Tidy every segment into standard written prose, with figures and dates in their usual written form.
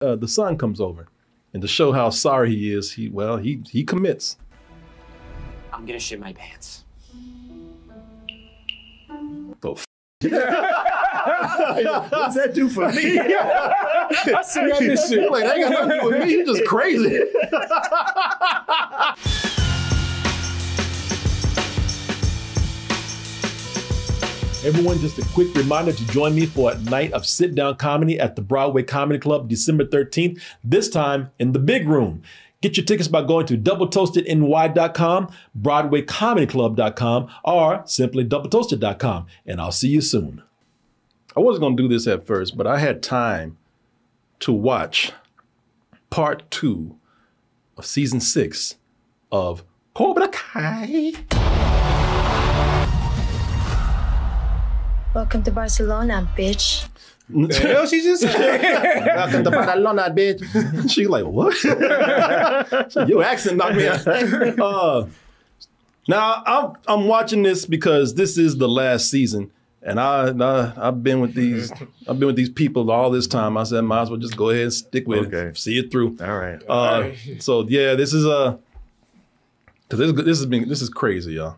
the son comes over, and to show how sorry he is, he commits. I'm gonna shit my pants. Oh, what's that do for me? I see this shit. Like, that ain't got nothing to do with me. You're just crazy. Everyone, just a quick reminder to join me for a night of sit-down comedy at the Broadway Comedy Club, December 13th, this time in the big room. Get your tickets by going to doubletoastedny.com, broadwaycomedyclub.com, or simply doubletoasted.com, and I'll see you soon. I wasn't going to do this at first, but I had time to watch part 2 of season 6 of Cobra Kai. Welcome to Barcelona, bitch. The hell she just said? Welcome to Barcelona, bitch. She like, what? Your accent knocked me out. Now, I'm watching this because this is the last season. And I've been with these people all this time. I said, might as well just go ahead and stick with it, see it through. All right. So yeah, this is this is crazy, y'all.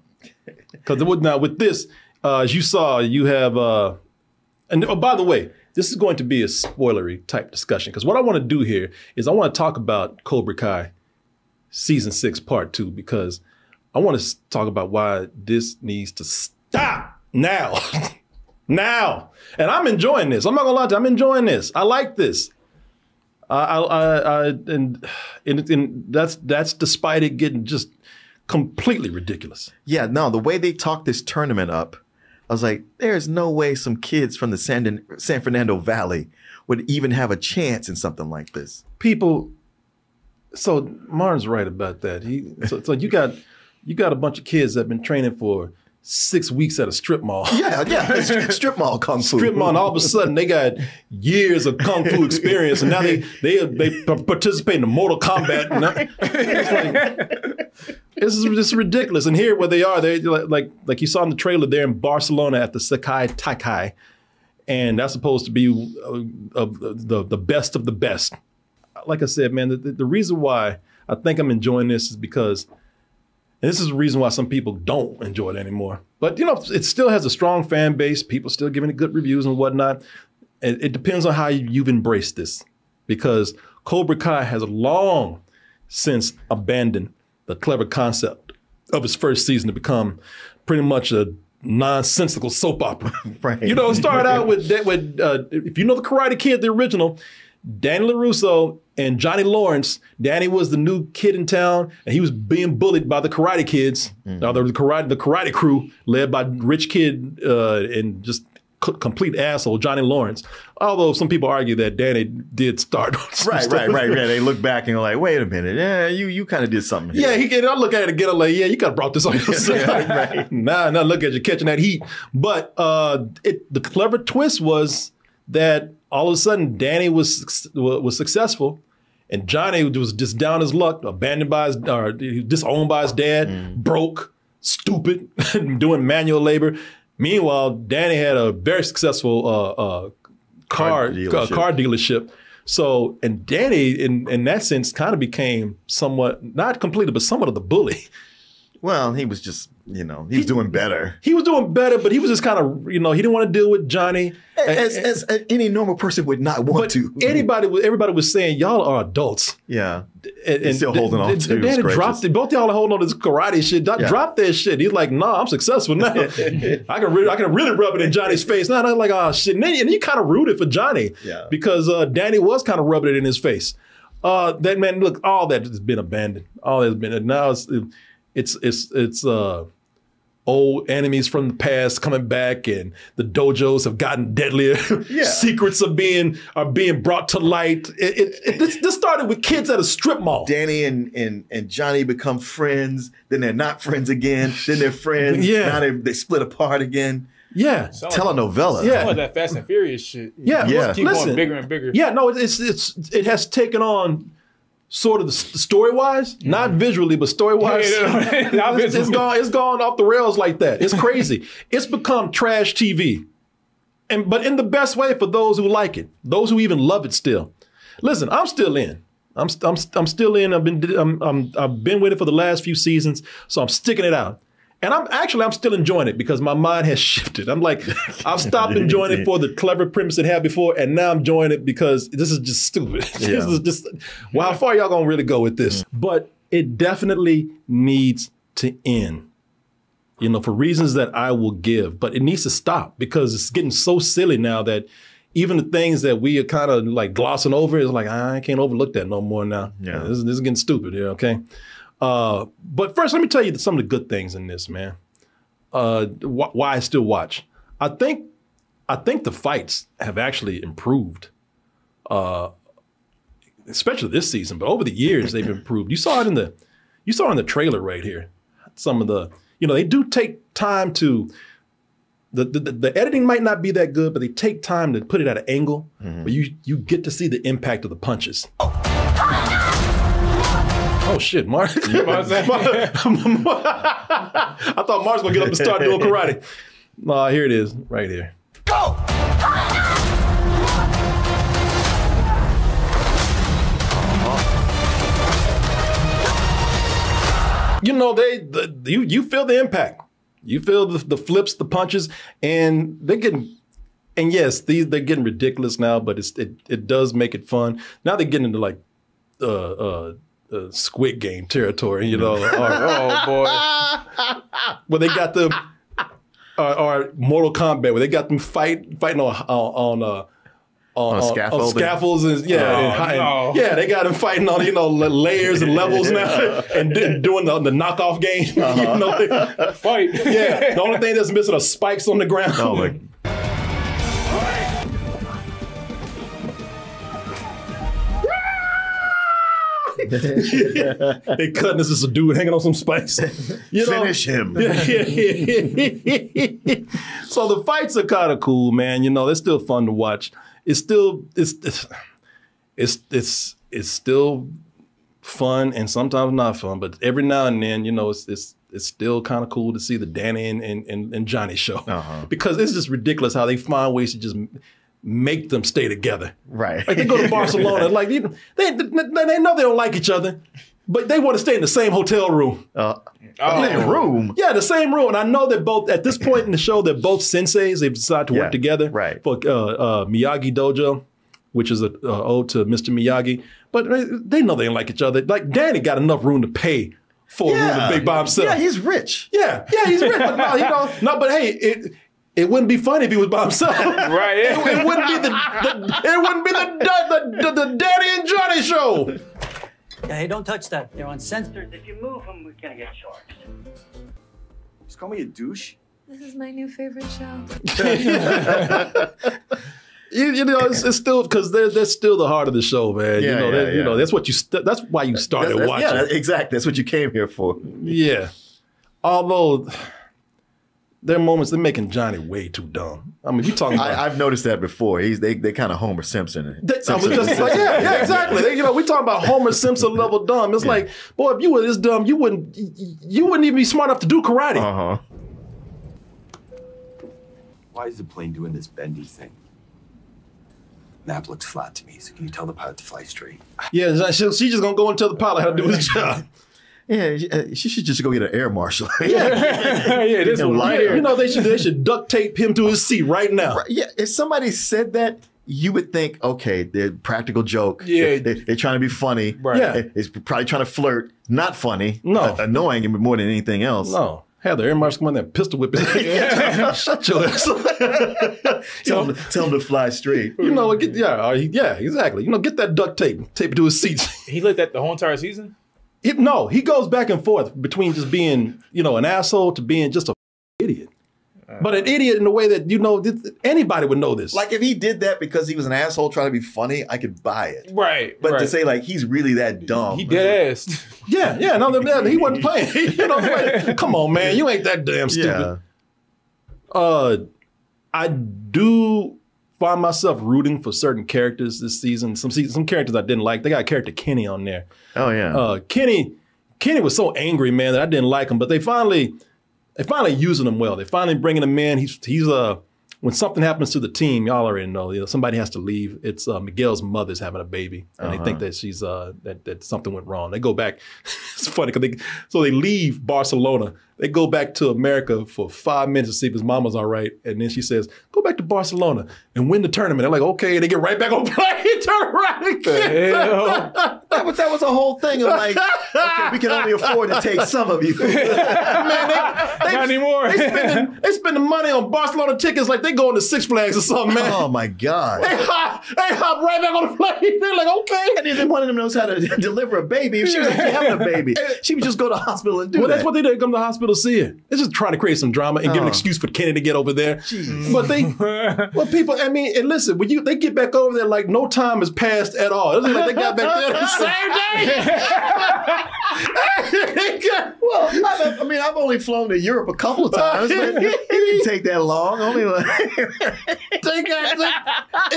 Because now with this, as you saw, you have and oh, by the way, this is going to be a spoilery type discussion. Because what I want to do here is I want to talk about Cobra Kai season 6 part 2, because I want to talk about why this needs to stop. Now, and I'm enjoying this. I'm not gonna lie to you, I'm enjoying this. I like this. And that's despite it getting just completely ridiculous. Yeah, no, the way they talked this tournament up, I was like, there's no way some kids from the San Fernando Valley would even have a chance in something like this. People, so Martin's right about that. So you got a bunch of kids that have been training for 6 weeks at a strip mall. Yeah, strip mall kung fu. Strip mall, and all of a sudden they got years of kung fu experience, and now they participate in Mortal Kombat. It's just ridiculous. And here, where they are, they like you saw in the trailer, they're in Barcelona at the Sekai Taikai, and that's supposed to be the best of the best. Like I said, man, the reason why I think I'm enjoying this is because. And this is the reason why some people don't enjoy it anymore. But, you know, it still has a strong fan base. People still giving it good reviews and whatnot. It depends on how you've embraced this. Because Cobra Kai has long since abandoned the clever concept of its first season to become pretty much a nonsensical soap opera. Right. You know, it started out with if you know the Karate Kid, the original, Danny LaRusso and Johnny Lawrence. Danny was the new kid in town, and he was being bullied by the Karate Kids, the karate crew, led by rich kid and just complete asshole Johnny Lawrence. Although some people argue that Danny did start. Right. Yeah, they look back and are like, wait a minute, yeah, you kind of did something here. Yeah, I look at it again, I'm like, yeah, you could have brought this on yourself. Right. Nah, look at you catching that heat. But the clever twist was that all of a sudden Danny was successful, and Johnny was just down his luck, abandoned by disowned by his dad, broke, stupid, doing manual labor. Meanwhile, Danny had a very successful car dealership. So, and Danny, in that sense, kind of became somewhat, not completely, but somewhat of the bully. Well, he was just, he was doing better. He was doing better, but he was just kind of, he didn't want to deal with Johnny. As any normal person would not want to. Everybody was saying, y'all are adults. Yeah. And still holding on to Danny dropped it. Both y'all are holding on to this karate shit. Drop that shit. He's like, nah, I'm successful now. I can really rub it in Johnny's face. Now I'm like, oh shit. And then you kind of rooted for Johnny. Yeah. Because Danny was kind of rubbing it in his face. That man, look, all that has been abandoned. All that's been, now it's old enemies from the past coming back, and the dojos have gotten deadlier. Yeah. Secrets are being brought to light. This started with kids at a strip mall. Danny and Johnny become friends, then they're not friends again, then they're friends. Yeah. Now they split apart again. Yeah. Telenovela. Yeah. Some of that Fast and Furious shit. Yeah. Keep going bigger and bigger. Yeah, no, it has taken on sort of the story-wise, not visually, but story-wise. It's gone off the rails like that. It's crazy. It's become trash TV. But in the best way for those who like it, those who even love it still. Listen, I'm still in. I'm still in. I've been with it for the last few seasons, so I'm sticking it out. And I'm still enjoying it because my mind has shifted. I'm like, I've stopped enjoying it for the clever premise it had before, and now I'm enjoying it because this is just stupid. This is just, well, how far y'all gonna really go with this? But it definitely needs to end, you know, for reasons that I will give. But it needs to stop because it's getting so silly now that even the things that we are kind of like glossing over is like, I can't overlook that no more now. Yeah. This is getting stupid here, okay? But first, let me tell you some of the good things in this, man. Why I still watch. I think the fights have actually improved, especially this season. But over the years, they've improved. You saw it in the trailer right here. Some of the, you know, they do take time to. The editing might not be that good, but they take time to put it at an angle where you get to see the impact of the punches. Oh shit, Mark. I thought Mark's gonna get up and start doing karate. Here it is, right here. Go! You know, you feel the impact. You feel the flips, the punches, and they're getting, and yes, they're getting ridiculous now, but it does make it fun. Now they're getting into like Squid Game territory, you know. Oh boy, where they got them, or Mortal Kombat, where they got them fighting on scaffolds and yeah, they got them fighting on, you know, layers and levels now and doing the knockoff game. You know, fight. Yeah, the only thing that's missing are spikes on the ground. Oh my. They cutting this as a dude hanging on some spikes. You know? Finish him. So the fights are kind of cool, man. You know, they're still fun to watch. It's still still fun and sometimes not fun, but every now and then, you know, it's still kind of cool to see the Danny and Johnny show because it's just ridiculous how they find ways to just make them stay together. Right. Like they go to Barcelona, like they know they don't like each other, but they want to stay in the same hotel room. Room? Yeah, the same room. And I know that both, at this point in the show, they're both senseis. They've decided to work together for Miyagi Dojo, which is an ode to Mr. Miyagi. But they know they don't like each other. Like Danny got enough room to pay for a room to be by himself. Yeah, he's rich. Yeah, he's rich. But no, you know, but hey, it wouldn't be funny if he was by himself. Right. It wouldn't be the Daddy and Johnny show. Yeah, hey, don't touch that. They're uncensored. If you move them, we're gonna get charged. Just call me a douche. This is my new favorite show. You know, it's still because they're still the heart of the show, man. You know, that's what that's why you started watching. Yeah, exactly. That's what you came here for. Yeah. Although there are moments they're making Johnny way too dumb. I mean, you talking about... I've noticed that before. They kind of Homer Simpson. I was just like, yeah, exactly. We talking about Homer Simpson level dumb. It's like, boy, if you were this dumb, you wouldn't even be smart enough to do karate. Why is the plane doing this bendy thing? Map looks flat to me, so can you tell the pilot to fly straight? Yeah, she's just gonna go and tell the pilot how to do his job. Yeah, she should just go get an air marshal. This one right here. You know, they should duct tape him to his seat right now. Right, yeah, if somebody said that, you would think, okay, they're practical joke. Yeah, they're trying to be funny. Right. Yeah, it's probably trying to flirt. Not funny. No, annoying more than anything else. No. Have the air marshal come in there and pistol whip it. Shut your ass. Tell him to fly straight. You know, exactly. You know, get that duct tape it to his seat. He lit that the whole entire season? No, he goes back and forth between just being, you know, an asshole to being just a idiot. But an idiot in the way that, you know, anybody would know this. Like if he did that because he was an asshole trying to be funny, I could buy it. Right. But to say like he's really that dumb. He dead ass. Yeah, no, he wasn't playing. You know, like, come on, man, you ain't that damn stupid. Yeah. I do find myself rooting for certain characters this season. Some characters I didn't like. They got a character Kenny on there. Oh yeah. Kenny was so angry, man, that I didn't like him. But they finally using him well. They finally bringing him in. He's one when something happens to the team, y'all already know, somebody has to leave. It's Miguel's mother's having a baby, and they think that she's that something went wrong. They go back. It's funny because they leave Barcelona. They go back to America for 5 minutes to see if his mama's all right, and then she says, "Go back to Barcelona and win the tournament." They're like, "Okay," and they get right back on plane, turn around again. That was a whole thing of like, okay, we can only afford to take some of you. Man, Not anymore. They spending money on Barcelona tickets like they going to Six Flags or something, man. Oh my God. They hop right back on the plane. They're like, okay. And then one of them knows how to deliver a baby. If she was actually having a baby, she would just go to the hospital and do that. Well, that's what they did. Come to the hospital to see her. They're just trying to create some drama and give an excuse for Kenny to get over there. Jeez. But people, I mean, and listen, when they get back over there, like no time has passed at all. It's like they got back there the same day. Well, I mean, I've only flown to Europe a couple of times, but it didn't take that long. Only like it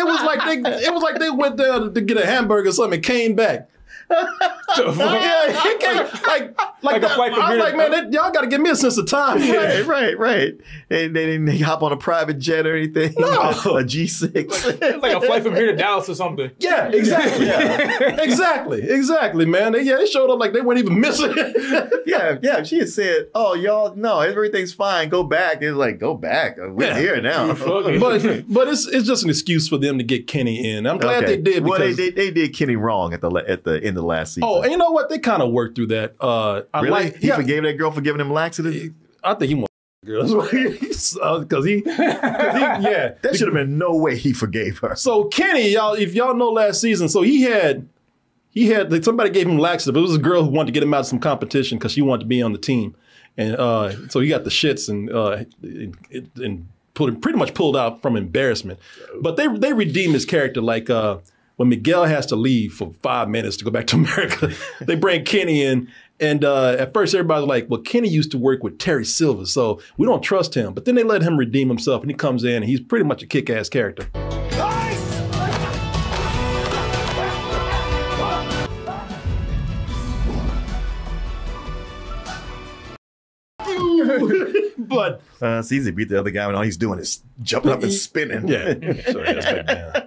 was like they went there to get a hamburger or something and came back. Yeah, he came like a flight from I was here like, man, y'all got to give me a sense of time. Right. And they didn't hop on a private jet or anything. No. A G6. It's like a flight from here to Dallas or something. Yeah, exactly. Exactly, man. They showed up like they weren't even missing. Yeah. She had said, "Oh, y'all, no, everything's fine. Go back." It's like, go back. We're here now. but it's just an excuse for them to get Kenny in. I'm glad they did. Well, because, they did Kenny wrong at the end of last season. Oh, and you know what? They kind of worked through that. Really? He forgave that girl for giving him laxatives? I think he wants girls because he There should have been no way he forgave her. So Kenny, if y'all know last season, so he had somebody gave him laxative. It was a girl who wanted to get him out of some competition because she wanted to be on the team, and so he got the shits and pretty much pulled out from embarrassment. But they redeemed his character like. When Miguel has to leave for 5 minutes to go back to America, they bring Kenny in. And at first, everybody's like, well, Kenny used to work with Terry Silver, so we don't trust him. But then they let him redeem himself, and he comes in, and he's pretty much a kick-ass character. But it's easy to beat the other guy when all he's doing is jumping up and spinning. Yeah. So that's back down.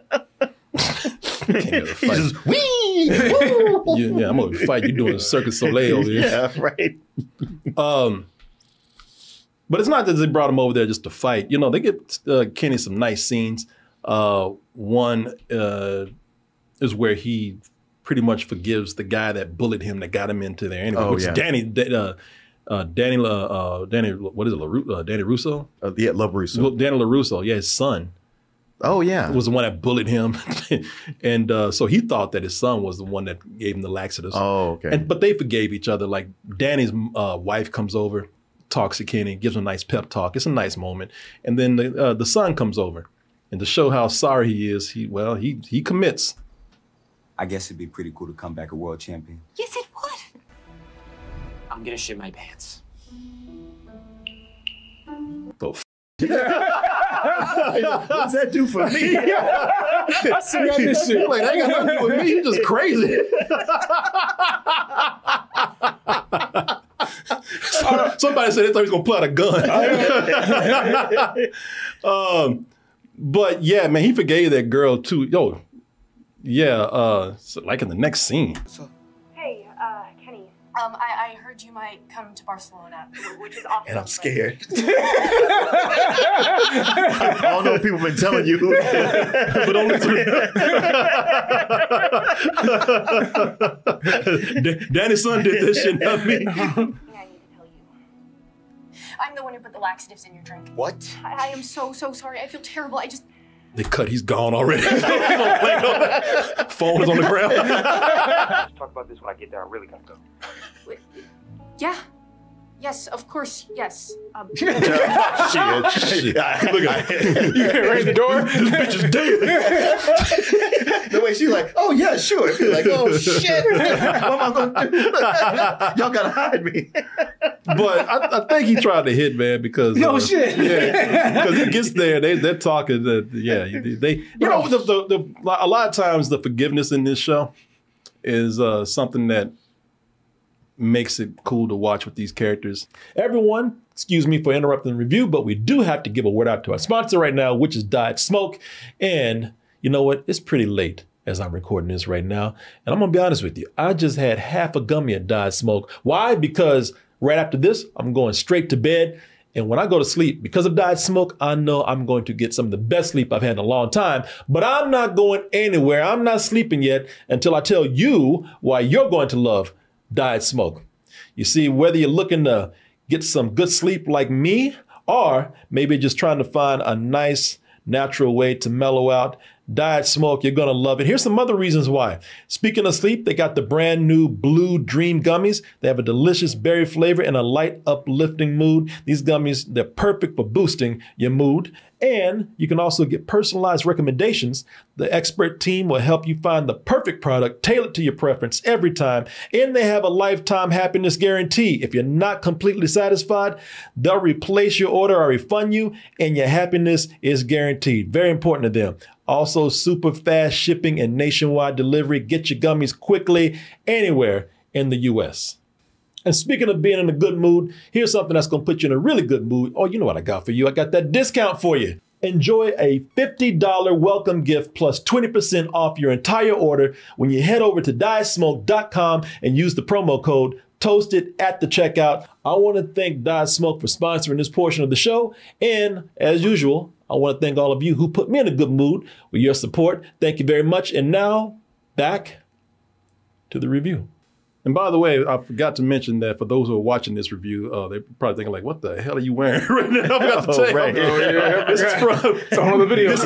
He's just, wee! Yeah, I'm going to fight. You're doing a Circus Soleil over here. Yeah, right. But it's not that they brought him over there just to fight. You know, they get Kenny some nice scenes. One is where he pretty much forgives the guy that bullied him, that got him into there anyway. Oh, which yeah. Danny, what is it, Danny Russo? Yeah, Love Russo. Danny LaRusso, yeah, his son. Oh, yeah. Was the one that bullied him. And so he thought that his son was the one that gave him the laxatives. Oh, okay. But they forgave each other. Like Danny's wife comes over, talks to Kenny, gives him a nice pep talk. It's a nice moment. And then the son comes over. And to show how sorry he is, he commits. I guess it'd be pretty cool to come back a world champion. Yes, it would. I'm gonna shit my pants. Oh, What's that do for me? I see this shit. like, that got nothing to do with me. You're just crazy. Somebody said they thought he was going to pull out a gun. But yeah, man, he forgave that girl too. Yo, yeah, so like in the next scene. Hey, Kenny. I heard you might come to Barcelona, which is awesome. And I'm scared. I don't know if people have been telling you. But only Danny's son did this shit, not me. I need to tell you. I'm the one who put the laxatives in your drink. What? I am so sorry. I feel terrible. They cut, he's gone already. Phone is on the ground. Let's talk about this when I get there. I really gotta go. Yeah. Yes, of course, yes. Look at it. You can't raise the door? This bitch is dead. The way she's like, oh, yeah, sure. You're like, oh, shit. What am I going to do? Y'all got to hide me. But I think he tried to hit, man, because shit. Yeah, because he gets there, they're talking. They you know, a lot of times the forgiveness in this show is something that makes it cool to watch with these characters. Everyone, excuse me for interrupting the review, but we do have to give a word out to our sponsor right now, which is Diet Smoke. And you know what? It's pretty late as I'm recording this right now. And I'm gonna be honest with you. I just had half a gummy of Diet Smoke. Why? Because right after this, I'm going straight to bed. And when I go to sleep, because of Diet Smoke, I know I'm going to get some of the best sleep I've had in a long time. But I'm not going anywhere. I'm not sleeping yet until I tell you why you're going to love Diet Smoke. You see, whether you're looking to get some good sleep like me, or maybe just trying to find a nice, natural way to mellow out, Diet Smoke, you're gonna love it. Here's some other reasons why. Speaking of sleep, they got the brand new Blue Dream Gummies. They have a delicious berry flavor and a light, uplifting mood. These gummies, they're perfect for boosting your mood. And you can also get personalized recommendations. The expert team will help you find the perfect product tailored to your preference every time. And they have a lifetime happiness guarantee. If you're not completely satisfied, they'll replace your order or refund you, and your happiness is guaranteed. Very important to them. Also, super fast shipping and nationwide delivery. Get your gummies quickly anywhere in the US. And speaking of being in a good mood, here's something that's going to put you in a really good mood. Oh, you know what I got for you. I got that discount for you. Enjoy a $50 welcome gift plus 20% off your entire order when you head over to dietsmoke.com and use the promo code TOASTED at the checkout. I want to thank Diet Smoke for sponsoring this portion of the show. And as usual, I want to thank all of you who put me in a good mood with your support. Thank you very much. And now, back to the review. And by the way, I forgot to mention that for those who are watching this review, they're probably thinking like, what the hell are you wearing right now? I forgot to tell you. Right. This is from It's on the video. This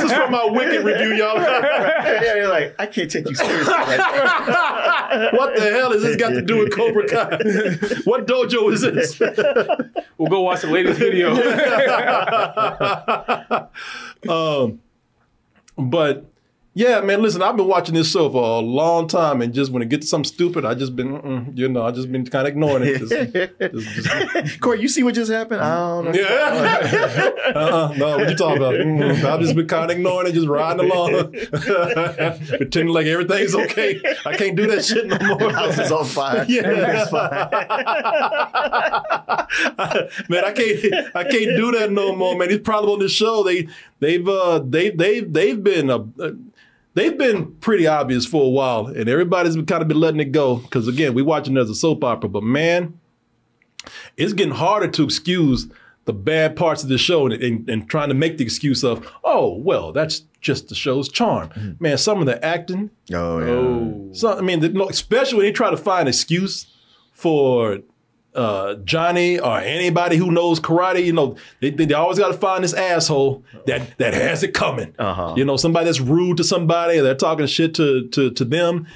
is from my Wicked review, y'all. Yeah, you're like, I can't take you seriously. What the hell has this got to do with Cobra Kai? What dojo is this? We'll go watch the latest video. But yeah, man, listen, I've been watching this show for a long time, and just when it gets something stupid, I just been, I just been kind of ignoring it. Corey, you see what just happened? I don't know. Yeah. No, what you talking about? I've just been kind of ignoring it, just riding along, pretending like everything's okay. I can't do that shit no more. House is on fire. Yeah. Everything's fine. Man, I can't do that no more, man. These problems on this show, they've been pretty obvious for a while, and everybody's kind of been letting it go because, again, we're watching it as a soap opera. But, man, it's getting harder to excuse the bad parts of the show and trying to make the excuse of, oh, well, that's just the show's charm. Mm-hmm. Man, some of the acting. Oh, yeah. So, I mean, especially when they try to find an excuse for Johnny or anybody who knows karate, they always got to find this asshole that has it coming. Uh-huh. Somebody that's rude to somebody, or they're talking shit to them,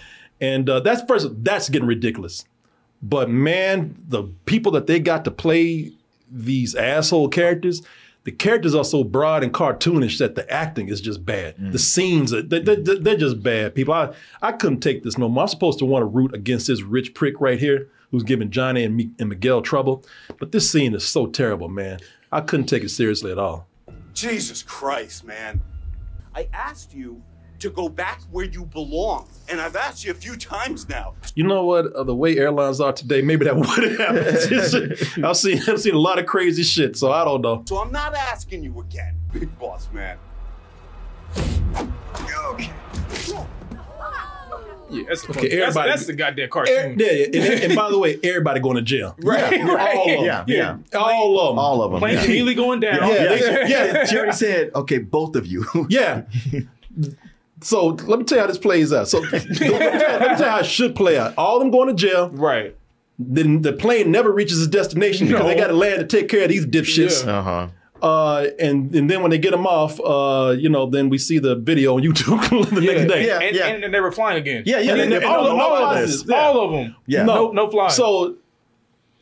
and that's getting ridiculous. But man, the people that they got to play these asshole characters, the characters are so broad and cartoonish that the acting is just bad. The scenes, they're just bad. People, I couldn't take this no more. I'm supposed to want to root against this rich prick right here who's giving Johnny and Miguel trouble. But this scene is so terrible, man. I couldn't take it seriously at all. Jesus Christ, man. I asked you to go back where you belong, and I've asked you a few times now. You know what? The way airlines are today, maybe that would happen. I've seen a lot of crazy shit, so I don't know. So I'm not asking you again, big boss man. Okay. Yeah, that's the goddamn And cartoon. by the way, everybody going to jail. Right. All of them. Planes immediately going down. Yeah. She already said, okay, both of you. Yeah. So let me tell you how this plays out. So let me tell you how it should play out. All of them going to jail. Right. Then the plane never reaches its destination because they got to land to take care of these dipshits. Yeah. Uh-huh. And then when they get them off, then we see the video on YouTube the next day. And they were flying again. All of them. Yeah. No flying. So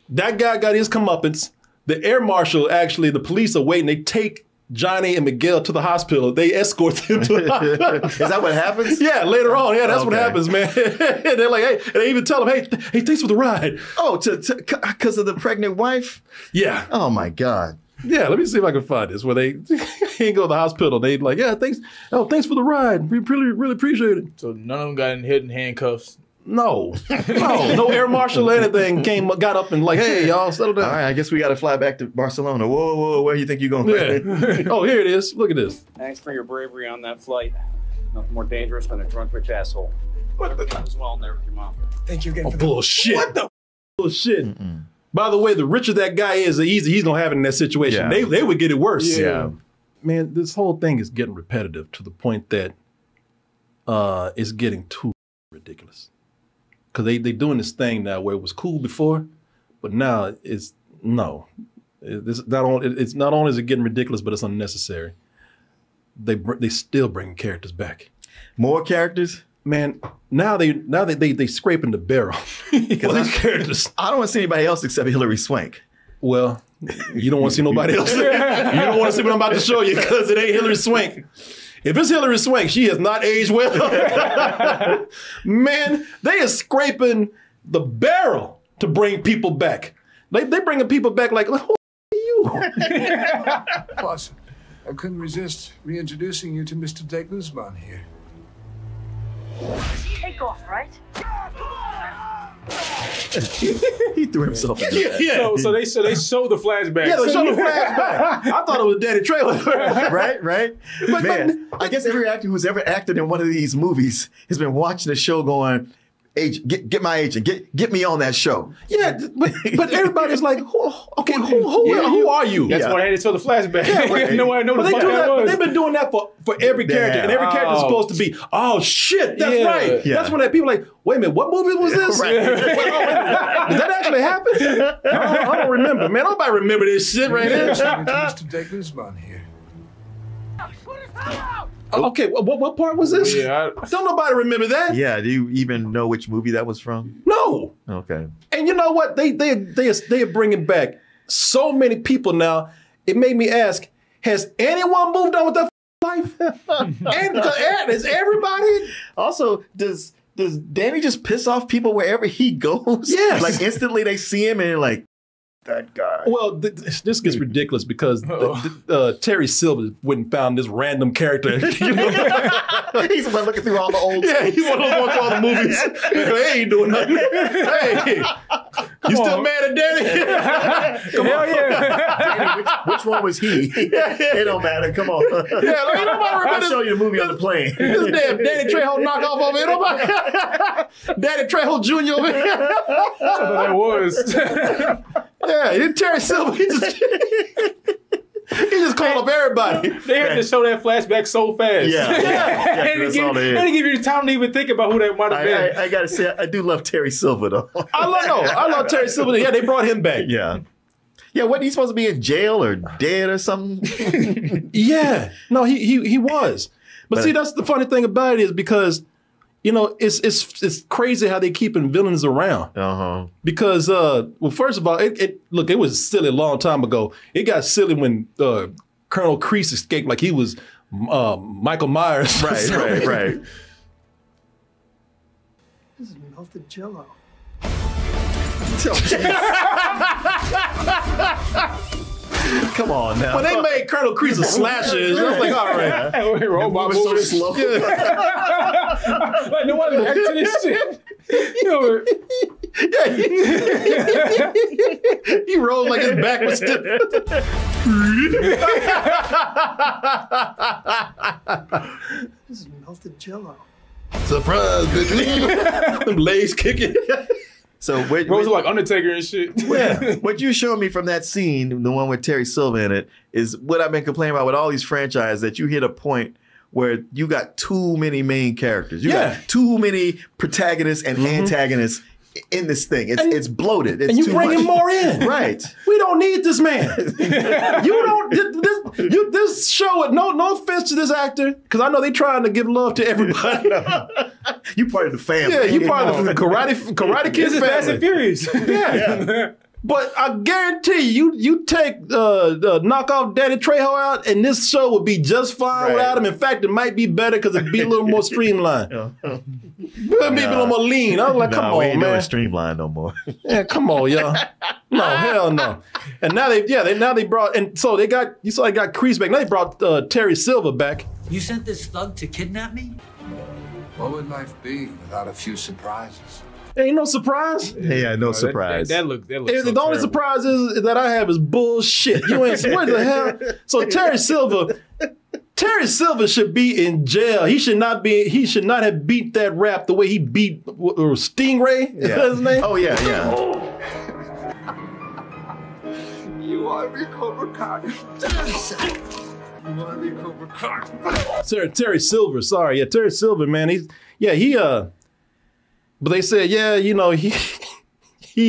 that guy got his comeuppance. The air marshal, actually, the police are waiting. They take Johnny and Miguel to the hospital. They escort them to the hospital. Is that what happens? Yeah, later on. Yeah, that's what happens, man. They're like, hey, and they even tell them, hey, thanks for the ride. Oh, because of the pregnant wife? Yeah. Oh, my God. Yeah, let me see if I can find this where they go to the hospital. They like, yeah, thanks for the ride. We really, really appreciate it. So none of them got in hidden handcuffs. No, no air marshal or anything got up and like, hey, y'all, settle down. All right, I guess we got to fly back to Barcelona. Whoa, where do you think you're going? Yeah. Oh, here it is. Look at this. Thanks for your bravery on that flight. Nothing more dangerous than a drunk rich asshole. What the? As well in there with your mom. Thank you again for bullshit. What the bullshit? By the way, the richer that guy is, the easier he's gonna have it in that situation. Yeah. They would get it worse. Yeah. Man, this whole thing is getting repetitive to the point that it's getting too ridiculous. Because they doing this thing now where it was cool before, but now it's no. It's not only is it getting ridiculous, but it's unnecessary. They still bringing characters back. More characters? Man, now they scraping the barrel. Because these characters. I don't want to see anybody else except Hilary Swank. Well, you don't want to see nobody else. You don't want to see what I'm about to show you because it ain't Hilary Swank. If it's Hilary Swank, she has not aged well. Man, they are scraping the barrel to bring people back. They bringing people back like, who are you? Boss, I couldn't resist reintroducing you to Mr. de Guzman here. Take off, right? He threw himself in there. Yeah. So they show the flashback. Yeah, they show the flashback. I thought it was Danny Trejo. Right? Man, I guess every actor who's ever acted in one of these movies has been watching the show going, agent, get my agent, get me on that show. Yeah, but everybody's like, who are you? That's why they had to show the flashback. Yeah, right. Nobody know but the fuck that was. They've been doing that for every character, and every character is supposed to be, oh shit, that's right. Yeah. That's when people are like, wait a minute, what movie was this? Right. Did that actually happen? I don't remember, man. Nobody remember this shit right here. Mr. de Guzman here. Okay, what part was this? Yeah, don't nobody remember that. Yeah, do you even know which movie that was from? No. Okay. And you know what? They are bringing back so many people now. It made me ask: has anyone moved on with their life? And is everybody? Also, does Danny just piss off people wherever he goes? Yes. Like instantly they see him and they're like, that guy. Well, this gets ridiculous because Terry Silver went and found this random character. He's the one looking through all the old. Yeah, he's one of those ones through all the movies. They ain't doing nothing. Hey, you still mad at Danny? Come on, Danny, which one was he? It don't matter. Come on. Yeah, like, I'll show you the movie on the plane. This damn Danny Trejo knockoff over here. Nobody. Danny Trejo Jr. over here. That's what that was. Yeah, Terry Silver, he just called up everybody. They had to show that flashback so fast. Yeah, they didn't give you the time to even think about who that might have been. I gotta say, I do love Terry Silver though. I love Terry Silver. Yeah, they brought him back. Yeah, wasn't he supposed to be in jail or dead or something? Yeah, no, he was. But see, that's the funny thing about it is because, you know, it's crazy how they keeping villains around. Uh-huh. Because, well, first of all, it was silly a long time ago. It got silly when Colonel Kreese escaped like he was Michael Myers. Right. This is melted Jell-O. Come on now. When they made Colonel Kreese a slasher, I was like, all right. It was so slow. Like, nobody reacted to this shit. He rolled like his back was stiff. This is melted Jell-O. Surprise, bitch. Them legs kicking. So Rose like Undertaker and shit. Yeah, what you showed me from that scene, the one with Terry Silver in it, is what I've been complaining about with all these franchises, that you hit a point where you got too many main characters. You got too many protagonists and antagonists in this thing. It's bloated. It's and you too bringing much. more in. Right. We don't need this man. This show, no offense to this actor, because I know they trying to give love to everybody. You part of the family. Yeah, you part of the Karate Kid family. Fast and Furious. Yeah. But I guarantee you take knock off Danny Trejo out, and this show would be just fine without him. In fact, it might be better because it'd be a little more streamlined. It'd be a little more lean. I was like, come on, we ain't man. doing streamlined no more. Yeah, come on, y'all. No, hell no. And now they brought, and so they got Kreese back. Now they brought Terry Silver back. You sent this thug to kidnap me? What would life be without a few surprises? Ain't no surprise. Yeah, no surprise. That looks The so only terrible. surprise is that I have is bullshit. You ain't what the hell? So Terry Silver should be in jail. He should not have beat that rap the way he beat Stingray. Is that his name? Oh yeah. You want to be Cobra Kai? You want to be Cobra Kai? Terry Silver, sorry. Yeah, Terry Silver, man. But they said, yeah, you know, he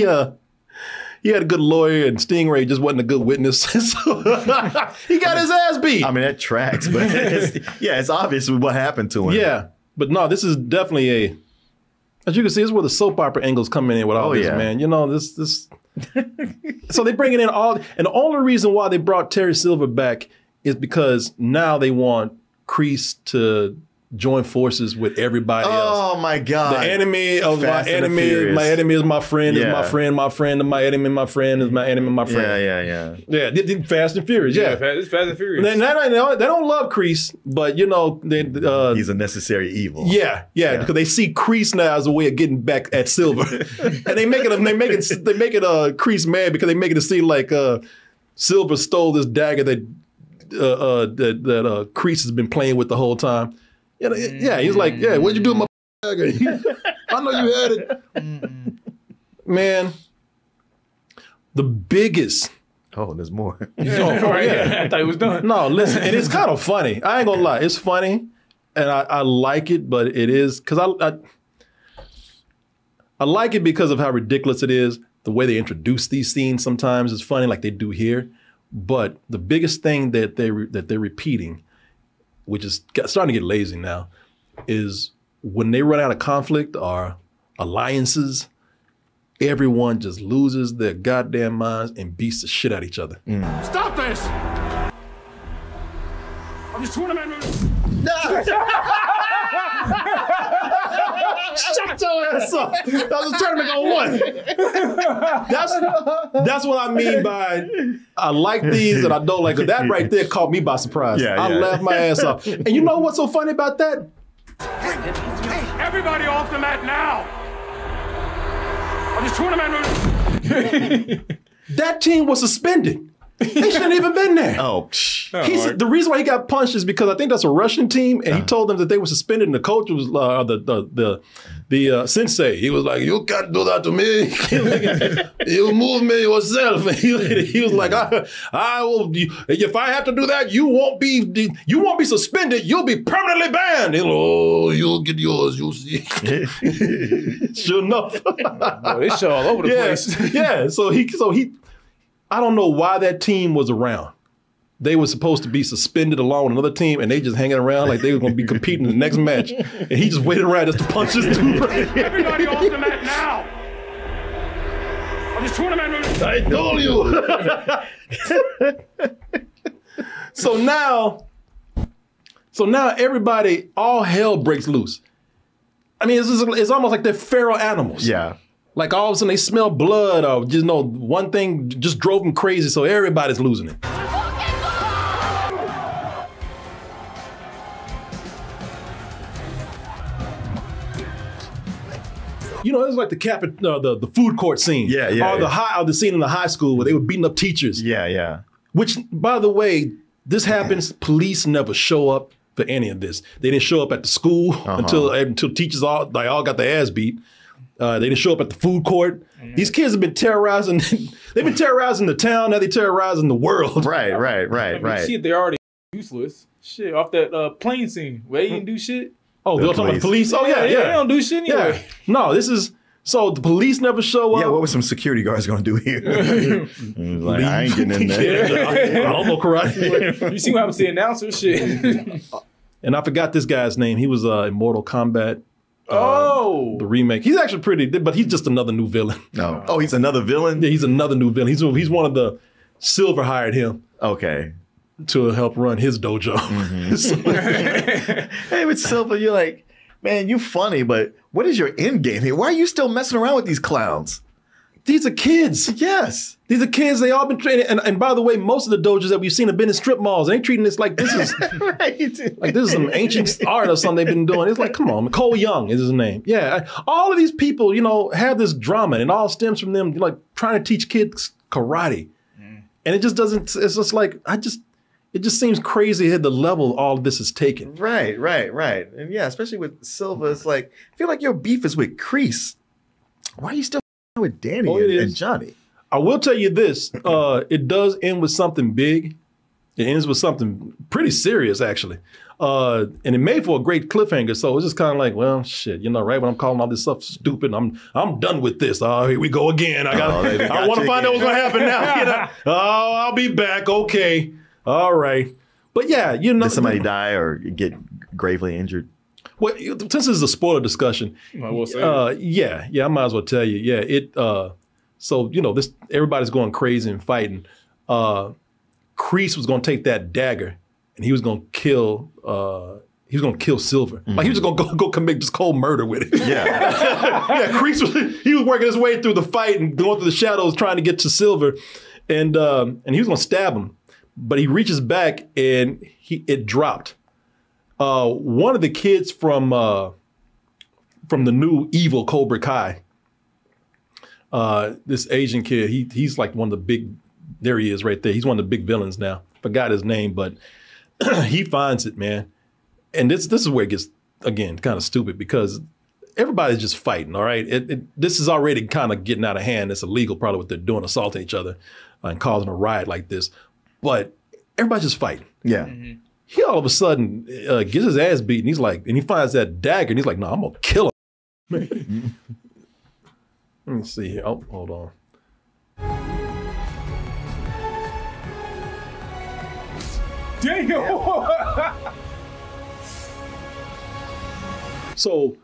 had a good lawyer and Stingray just wasn't a good witness. So he got his ass beat. I mean, that tracks, but it's obvious what happened to him. Yeah, but no, this is definitely as you can see, this is where the soap opera angles come in with all this, man. You know, this. So they bring it in all, and the only reason why they brought Terry Silver back is because now they want Kreese to join forces with everybody else. Oh my God! The enemy of my enemy is my friend. Is my friend. My friend of my enemy. My friend is my enemy. My friend. Yeah. Fast and Furious. Yeah, it's Fast and Furious. They don't love Kreese, but you know he's a necessary evil. Yeah, because they see Kreese now as a way of getting back at Silver, and they make it Kreese mad because they make it seem like Silver stole this dagger that Kreese has been playing with the whole time. Yeah, he's like, yeah, what'd you do with my dagger? I know you had it. Man, the biggest. Oh, there's more. I thought he was done. No, listen, and it's kind of funny. I ain't gonna lie, it's funny, and I like it, but it is because I like it because of how ridiculous it is. The way they introduce these scenes sometimes is funny, like they do here. But the biggest thing that they're repeating, which is starting to get lazy now, is when they run out of conflict or alliances, everyone just loses their goddamn minds and beats the shit out of each other. Stop this! I'm just tournament. Shut your ass up! I was trying to make a one. That's what I mean by I like these and I don't like it. That right there caught me by surprise. I laughed my ass off. And you know what's so funny about that? Hey, everybody off the mat now! I'm just tournament. That team was suspended. They shouldn't have even been there. The reason why he got punched is because I think that's a Russian team, and he told them that they were suspended, and the coach was the sensei. He was like, "You can't do that to me. You move me yourself." And he was like, "I will. If I have to do that, you won't be suspended. You'll be permanently banned." You'll get yours. You'll see. Sure enough, they show all over the place. Yeah. So he. I don't know why that team was around. They were supposed to be suspended along with another team, and they just hanging around like they were going to be competing in the next match. And he just waited around just to punch this dude. Everybody off the mat now! I'm just tournament. I told you. So now everybody, all hell breaks loose. I mean, it's almost like they're feral animals. Yeah. Like all of a sudden they smell blood or just one thing just drove them crazy, so everybody's losing it. You know, it was like the food court scene. Or the scene in the high school where they were beating up teachers. Yeah. Which, by the way, this happens. Police never show up for any of this. They didn't show up at the school until teachers all got their ass beat. They didn't show up at the food court. These kids have been terrorizing. They've been terrorizing the town. Now they're terrorizing the world. Right. Shit, they're already useless. Shit, off that plane scene where they didn't do shit. Oh, they're talking about the police? Oh, yeah. They don't do shit anyway. Yeah. No, this is... So the police never show up. Yeah, what were some security guards going to do here? Like, I ain't getting in there. I don't know karate. You see what happens to the announcer? Shit. And I forgot this guy's name. He was in Mortal Kombat. The remake. He's actually pretty, but he's just another new villain. No. Oh, he's another villain? Yeah, he's another new villain. He's one of the... Silver hired him. Okay. To help run his dojo. Hey, with Silver, you're like, man, you funny, but what is your end game here? Why are you still messing around with these clowns? these are kids. Yes. These are kids. They all been training. And by the way, most of the dojos that we've seen have been in strip malls. They ain't treating this like this is Right. like this is some ancient art or something they've been doing. It's like, come on, Cole Young is his name. Yeah, all of these people, you know, have this drama, and it all stems from them like trying to teach kids karate, and it just doesn't. It's just like it just seems crazy at the level all of this is taken. Right. And yeah, especially with Silva, it's like, I feel like your beef is with Kreese. Why are you still with Danny and Johnny? I will tell you this, it does end with something big. It ends with something pretty serious, actually. And it made for a great cliffhanger, so it's just kind of like, well, shit, you know, right when I'm calling all this stuff stupid, I'm done with this. Oh, here we go again. I want to find out what's going to happen now. You know? Oh, I'll be back. Okay. All right. But yeah, you know. Did somebody die or get gravely injured? Well, since this is a spoiler discussion, I might as well tell you. Yeah, so, you know, everybody's going crazy and fighting. Kreese was going to take that dagger and he was going to kill Silver. Like he was just going to go commit just cold murder with it. Yeah. Kreese he was working his way through the fight and going through the shadows trying to get to Silver, and he was going to stab him, but he reaches back and it dropped. One of the kids from the new evil Cobra Kai, this Asian kid, he's like one of the big, there he is right there. He's one of the big villains now. Forgot his name, but he finds it, man. And this is where it gets, again, kind of stupid because everybody's just fighting, all right? This is already kind of getting out of hand. It's illegal, probably what they're doing, assaulting each other and causing a riot like this. But everybody's just fighting. Yeah. Mm-hmm. He all of a sudden gets his ass beat, and he finds that dagger, and he's like, no, I'm going to kill him. Let me see here. Oh, hold on. Damn. So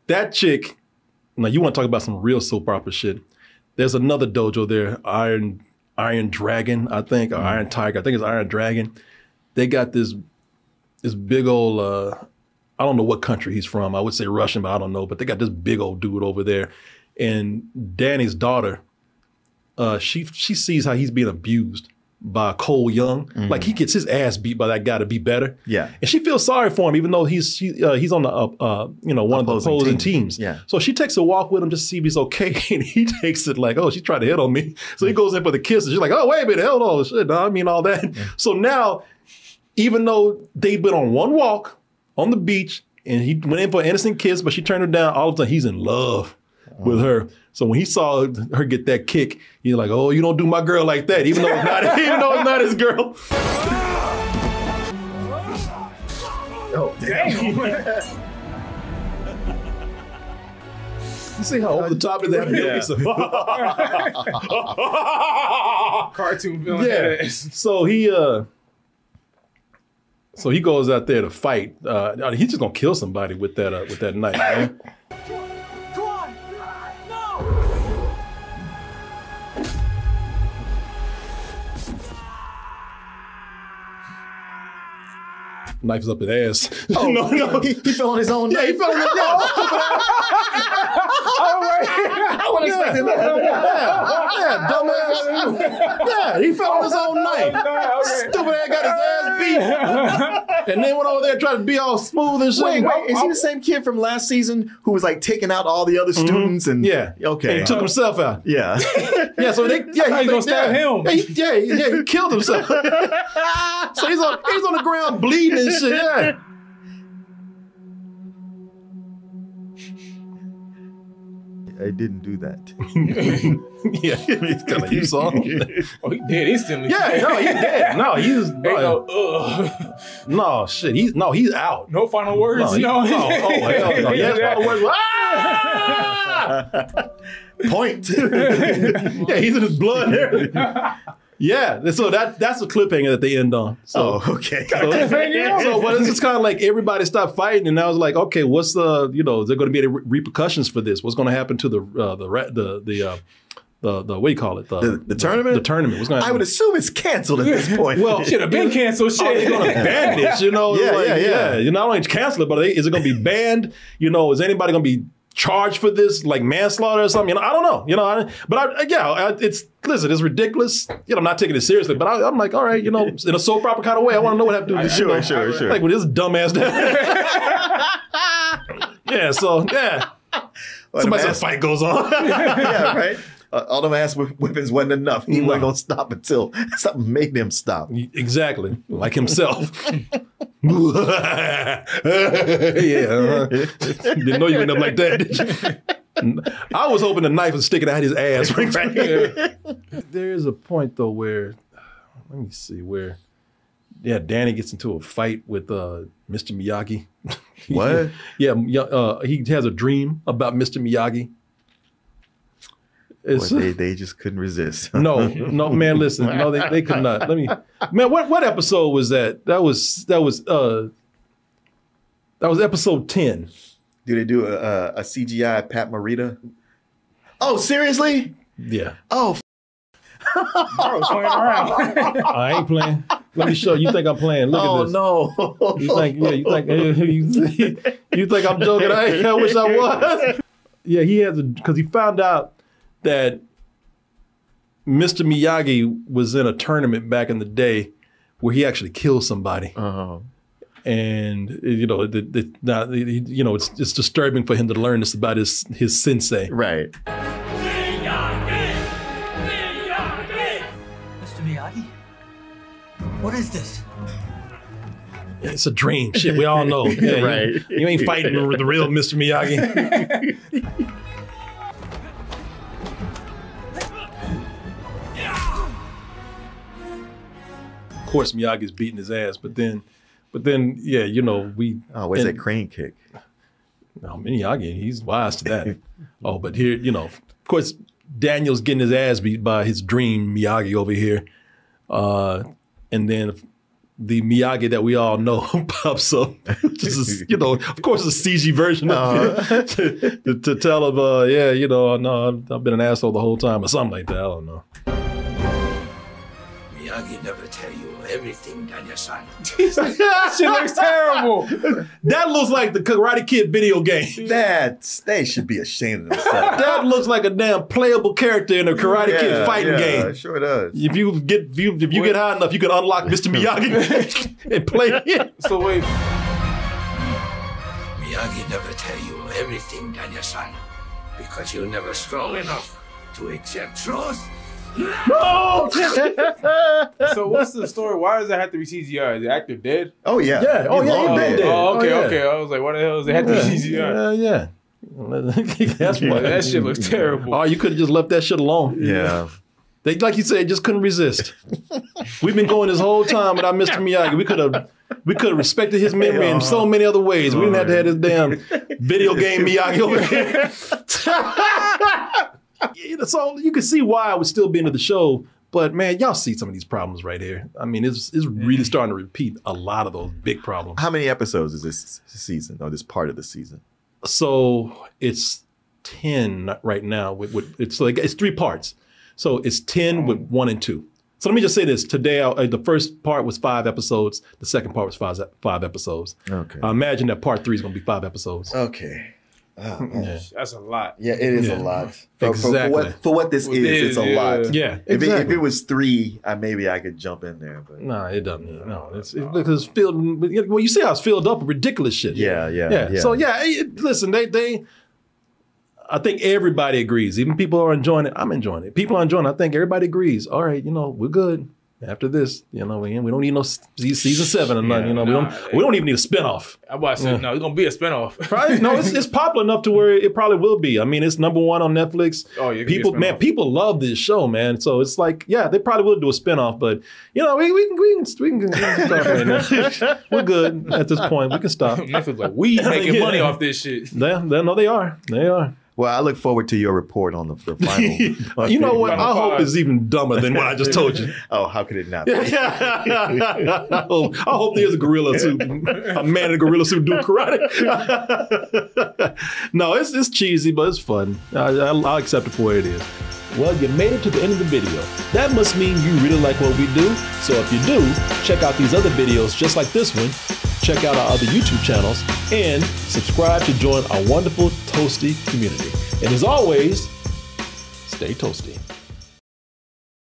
that chick, now you want to talk about some real soap opera shit. There's another dojo there, Iron Dragon, I think, or Iron Tiger. I think it's Iron Dragon. They got this big old, I don't know what country he's from. I would say Russian, but I don't know. But they got this big old dude over there. And Danny's daughter, she sees how he's being abused by Cole Young. Mm-hmm. Like he gets his ass beat by that guy to be better. Yeah. And she feels sorry for him, even though he's on the one of the opposing teams. Yeah. So she takes a walk with him just to see if he's okay. And he takes it like, oh, she's trying to hit on me. So he goes in for the kiss. And she's like, oh, wait a minute, hold on, shit, no, I mean all that. Yeah. So now, even though they've been on one walk on the beach and he went in for an innocent kiss, but she turned her down, all of a sudden he's in love with her. So when he saw her get that kick, he's like, oh, you don't do my girl like that, even though it's not his girl. Oh, damn. You see how over the top of that? Yeah. Cartoon villain. Yeah. So he goes out there to fight. He's just gonna kill somebody with that knife, man. Knife is up his ass. Oh, no. He fell on his own knife. Yeah, he fell on his own. I wasn't expecting that. Yeah, dumbass. Yeah, he fell on his own knife. Stupid ass got his ass beat. And then went over there trying to be all smooth and shit. Wait, is he the same kid from last season who was like taking out all the other students? And yeah, okay, and he took himself out. Yeah, yeah. So he gonna stab him. He killed himself. So he's on the ground bleeding and shit. Yeah. I didn't do that. Yeah, he's kind of, you saw him. Oh, he dead instantly. Yeah, no, he's dead. No, he's no shit. He's out. No final words. No, hell no. Yes, final words. Ah! Point. Yeah, he's in his blood and everything. Yeah, so that's a cliffhanger that they end on. So, okay. But it's just kind of like everybody stopped fighting, and I was like, okay, what's is there going to be any repercussions for this? What's going to happen to the what do you call it? The tournament? The tournament. What's going to happen? I would assume it's canceled at this point. Well, should have been canceled. Shit, they're going to ban this. Yeah. You not only cancel it, but is it going to be banned? Is anybody going to be charged for this, like manslaughter or something. You know, I don't know. You know, listen, it's ridiculous. You know, I'm not taking it seriously, but I'm like, all right, you know, in a soap opera kind of way, I want to know what happened to this. Sure. Like with this dumbass. Yeah. So yeah. Well, somebody said a fight goes on. Yeah, right. All them ass weapons wasn't enough. He wasn't gonna stop until something made him stop. Exactly, like himself. Yeah, didn't know you end up like that, did you? I was hoping the knife was sticking out his ass. Right? There is a point though where, let me see, where, yeah, Danny gets into a fight with Mr. Miyagi. What? Yeah, he has a dream about Mr. Miyagi. They just couldn't resist. No, man, listen. No, they could not. Man, what episode was that? That was episode 10. Do they do a CGI Pat Morita? Oh, seriously? Yeah. Oh, I was playing around. I ain't playing. Let me show you. You think I'm playing? Look at this. No. You think I'm joking? I wish I was. Yeah, he has because he found out that Mr. Miyagi was in a tournament back in the day where he actually killed somebody. Uh-huh. And you know, it's disturbing for him to learn this about his sensei. Right. Mr. Miyagi? What is this? It's a dream. Shit, we all know. Yeah, right. You ain't fighting with the real Mr. Miyagi. Of course, Miyagi's beating his ass, but then, yeah, you know, where's that crane kick? No, Miyagi, he's wise to that. Oh, but here, you know, of course, Daniel's getting his ass beat by his dream Miyagi over here, and then the Miyagi that we all know pops up, which is, you know, of course, a CG version of it, to tell him, yeah, you know, no, I've been an asshole the whole time, or something like that. I don't know. Miyagi never tell you everything, Daniel-san. That shit looks terrible. That looks like the Karate Kid video game. They should be ashamed of themselves. That looks like a damn playable character in a Karate Kid fighting game. Sure does. If you get high enough, you can unlock Mr. Miyagi and play it. So wait. Miyagi never tell you everything, Daniel-san, because you're never strong enough to accept truth. No! So what's the story? Why does it have to be CGI? Is the actor dead? Oh yeah. Yeah. Oh yeah. He's been dead. Oh, okay. I was like, why the hell does it have to be CGI? Yeah. That's why that shit looks terrible. Oh, you could have just left that shit alone. Yeah. They, like you said, just couldn't resist. We've been going this whole time without Mr. Miyagi. We could have respected his memory in so many other ways. We didn't have to have this damn video game Miyagi over here. So you can see why I would still be into the show, but man, y'all see some of these problems right here. I mean, it's really starting to repeat a lot of those big problems. How many episodes is this season, or this part of the season? So it's 10 right now. It's 3 parts. So it's 10 with 1 and 2. So let me just say this. Today, the first part was 5 episodes. The second part was 5 episodes. Okay. I imagine that part 3 is going to be 5 episodes. Okay. Oh, yeah. That's a lot. Yeah, it is a lot. Exactly. For what this is, it's a lot. Yeah, exactly. If it was 3, maybe I could jump in there. But no, it doesn't. No, it's because it's filled. Well, you see how it's filled up with ridiculous shit. Yeah. So listen, they. I think everybody agrees. Even people who are enjoying it, I'm enjoying it. People are enjoying it. I think everybody agrees. All right, we're good. After this, we don't need no season 7 or nothing. We don't even need a spinoff. I'm about to say, no, it's gonna be a spinoff. Right? No, it's popular enough to where it probably will be. I mean, it's #1 on Netflix. Oh yeah, people love this show, man. So it's like, yeah, they probably will do a spinoff, but we can stop right now. We're good at this point. We can stop. Netflix like we making money off this shit. No, they are. They are. Well, I look forward to your report on the final. You know what? I hope it's even dumber than what I just told you. Oh, how could it not be? I hope there's a gorilla suit, a man in a gorilla suit doing karate. No, it's cheesy, but it's fun. I'll accept it for what it is. Well, you made it to the end of the video. That must mean you really like what we do. So if you do, check out these other videos just like this one check out our other YouTube channels, and subscribe to join our wonderful Toasty community. And as always, stay toasty.